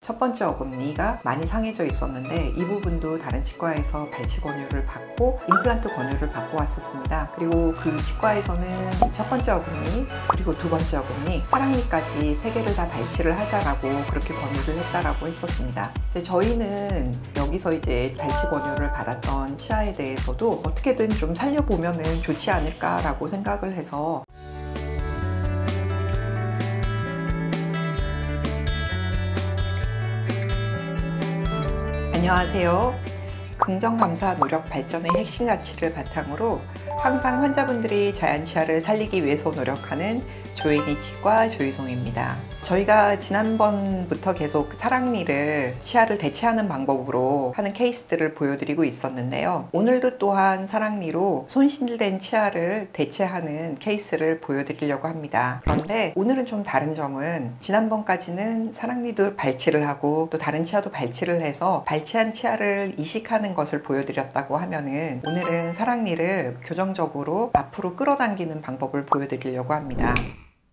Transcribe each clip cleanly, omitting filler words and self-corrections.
첫 번째 어금니가 많이 상해져 있었는데 이 부분도 다른 치과에서 발치 권유를 받고 임플란트 권유를 받고 왔었습니다. 그리고 그 치과에서는 첫 번째 어금니 그리고 두 번째 어금니, 사랑니까지 세 개를 다 발치를 하자라고 그렇게 권유를 했다라고 했었습니다. 저희는 여기서 이제 발치 권유를 받았던 치아에 대해서도 어떻게든 좀 살려보면은 좋지 않을까라고 생각을 해서 안녕하세요. 긍정감사 노력 발전의 핵심 가치를 바탕으로 항상 환자분들이 자연치아를 살리기 위해서 노력하는 조인이 치과 조희송입니다. 저희가 지난번부터 계속 사랑니를 치아를 대체하는 방법으로 하는 케이스들을 보여드리고 있었는데요. 오늘도 또한 사랑니로 손실된 치아를 대체하는 케이스를 보여드리려고 합니다. 그런데 오늘은 좀 다른 점은 지난번까지는 사랑니도 발치를 하고 또 다른 치아도 발치를 해서 발치한 치아를 이식하는 것을 보여드렸다고 하면은 오늘은 사랑니를 교정적으로 앞으로 끌어당기는 방법을 보여드리려고 합니다.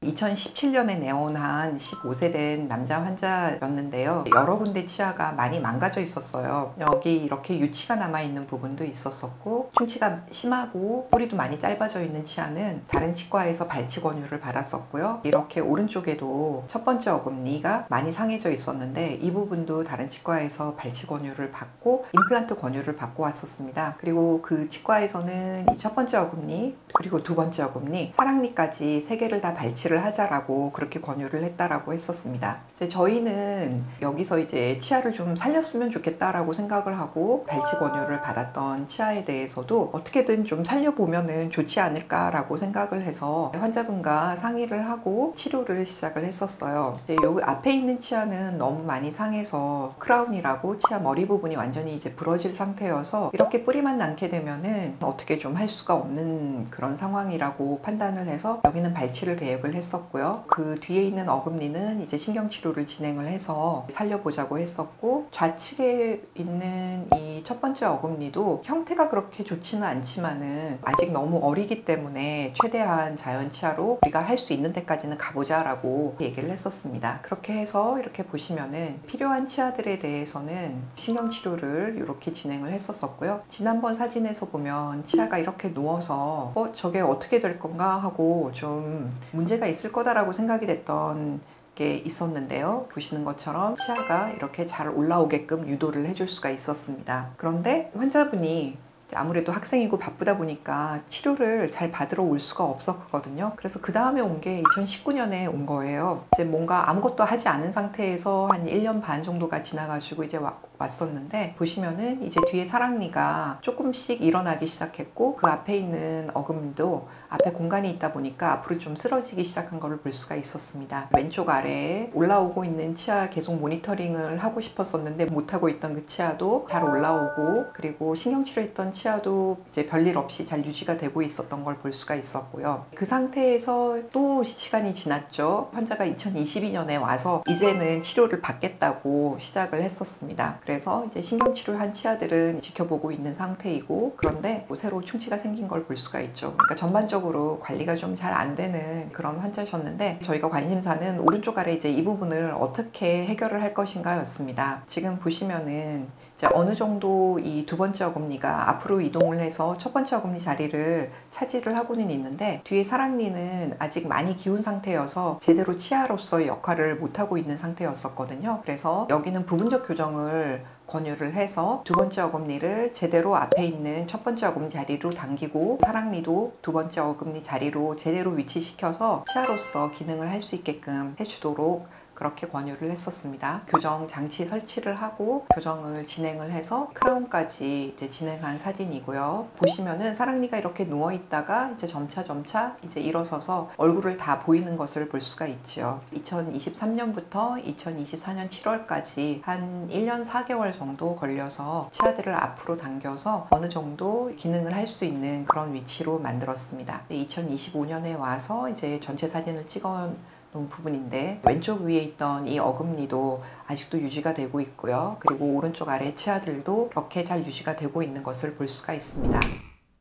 2017년에 내원한 15세 된 남자 환자였는데요. 여러 군데 치아가 많이 망가져 있었어요. 여기 이렇게 유치가 남아있는 부분도 있었었고 충치가 심하고 뿌리도 많이 짧아져 있는 치아는 다른 치과에서 발치 권유를 받았었고요. 이렇게 오른쪽에도 첫 번째 어금니가 많이 상해져 있었는데 이 부분도 다른 치과에서 발치 권유를 받고 임플란트 권유를 받고 왔었습니다. 그리고 그 치과에서는 이 첫 번째 어금니 그리고 두 번째 어금니, 사랑니까지 세 개를 다 발치를 하자라고 그렇게 권유를 했다라고 했었습니다. 저희는 여기서 이제 치아를 좀 살렸으면 좋겠다라고 생각을 하고 발치 권유를 받았던 치아에 대해서도 어떻게든 좀 살려보면은 좋지 않을까라고 생각을 해서 환자분과 상의를 하고 치료를 시작을 했었어요. 여기 앞에 있는 치아는 너무 많이 상해서 크라운이라고 치아 머리 부분이 완전히 이제 부러질 상태여서 이렇게 뿌리만 남게 되면은 어떻게 좀 할 수가 없는 그런 상황이라고 판단을 해서 여기는 발치를 계획을 했었고요. 그 뒤에 있는 어금니는 이제 신경치료를 진행을 해서 살려보자고 했었고, 좌측에 있는 이 첫 번째 어금니도 형태가 그렇게 좋지는 않지만은 아직 너무 어리기 때문에 최대한 자연치아로 우리가 할 수 있는 데까지는 가보자 라고 얘기를 했었습니다. 그렇게 해서 이렇게 보시면은 필요한 치아들에 대해서는 신경치료를 이렇게 진행을 했었었고요. 지난번 사진에서 보면 치아가 이렇게 누워서 저게 어떻게 될 건가 하고 좀 문제가 있을 거다라고 생각이 됐던 게 있었는데요. 보시는 것처럼 치아가 이렇게 잘 올라오게끔 유도를 해줄 수가 있었습니다. 그런데 환자분이 아무래도 학생이고 바쁘다 보니까 치료를 잘 받으러 올 수가 없었거든요. 그래서 그 다음에 온 게 2019년에 온 거예요. 이제 뭔가 아무것도 하지 않은 상태에서 한 1년 반 정도가 지나가지고 이제 왔었는데, 보시면은 이제 뒤에 사랑니가 조금씩 일어나기 시작했고 그 앞에 있는 어금니도 앞에 공간이 있다 보니까 앞으로 좀 쓰러지기 시작한 것을 볼 수가 있었습니다. 왼쪽 아래에 올라오고 있는 치아 계속 모니터링을 하고 싶었었는데 못하고 있던 그 치아도 잘 올라오고, 그리고 신경치료했던 치아도 이제 별일 없이 잘 유지가 되고 있었던 걸 볼 수가 있었고요. 그 상태에서 또 시간이 지났죠. 환자가 2022년에 와서 이제는 치료를 받겠다고 시작을 했었습니다. 그래서 이제 신경치료한 치아들은 지켜보고 있는 상태이고, 그런데 새로 충치가 생긴 걸 볼 수가 있죠. 그러니까 전반적으로 관리가 좀 잘 안 되는 그런 환자셨는데, 저희가 관심사는 오른쪽 아래 이제 이 부분을 어떻게 해결을 할 것인가 였습니다. 지금 보시면은 이제 어느 정도 이 두 번째 어금니가 앞으로 이동을 해서 첫 번째 어금니 자리를 차지를 하고는 있는데, 뒤에 사랑니는 아직 많이 기운 상태여서 제대로 치아로서의 역할을 못하고 있는 상태였었거든요. 그래서 여기는 부분적 교정을 권유를 해서 두 번째 어금니를 제대로 앞에 있는 첫 번째 어금니 자리로 당기고, 사랑니도 두 번째 어금니 자리로 제대로 위치시켜서 치아로서 기능을 할 수 있게끔 해주도록 그렇게 권유를 했었습니다. 교정 장치 설치를 하고 교정을 진행을 해서 크라운까지 이제 진행한 사진이고요. 보시면은 사랑니가 이렇게 누워 있다가 이제 점차 이제 일어서서 얼굴을 다 보이는 것을 볼 수가 있죠. 2023년부터 2024년 7월까지 한 1년 4개월 정도 걸려서 치아들을 앞으로 당겨서 어느 정도 기능을 할 수 있는 그런 위치로 만들었습니다. 2025년에 와서 이제 전체 사진을 찍어 부분인데, 왼쪽 위에 있던 이 어금니도 아직도 유지가 되고 있고요. 그리고 오른쪽 아래 치아들도 그렇게 잘 유지가 되고 있는 것을 볼 수가 있습니다.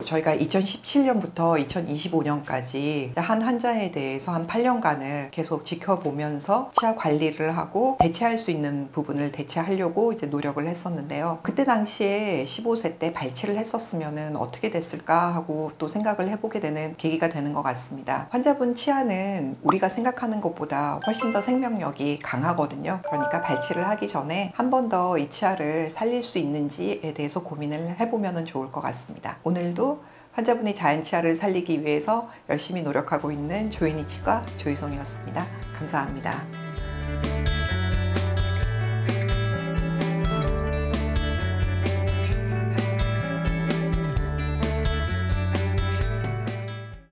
저희가 2017년부터 2025년까지 한 환자에 대해서 한 8년간을 계속 지켜보면서 치아 관리를 하고 대체할 수 있는 부분을 대체하려고 이제 노력을 했었는데요. 그때 당시에 15세 때 발치를 했었으면 어떻게 됐을까 하고 또 생각을 해보게 되는 계기가 되는 것 같습니다. 환자분 치아는 우리가 생각하는 것보다 훨씬 더 생명력이 강하거든요. 그러니까 발치를 하기 전에 한 번 더 이 치아를 살릴 수 있는지에 대해서 고민을 해보면 좋을 것 같습니다. 오늘도 환자분의 자연 치아를 살리기 위해서 열심히 노력하고 있는 조인이 치과 조희송이었습니다. 감사합니다.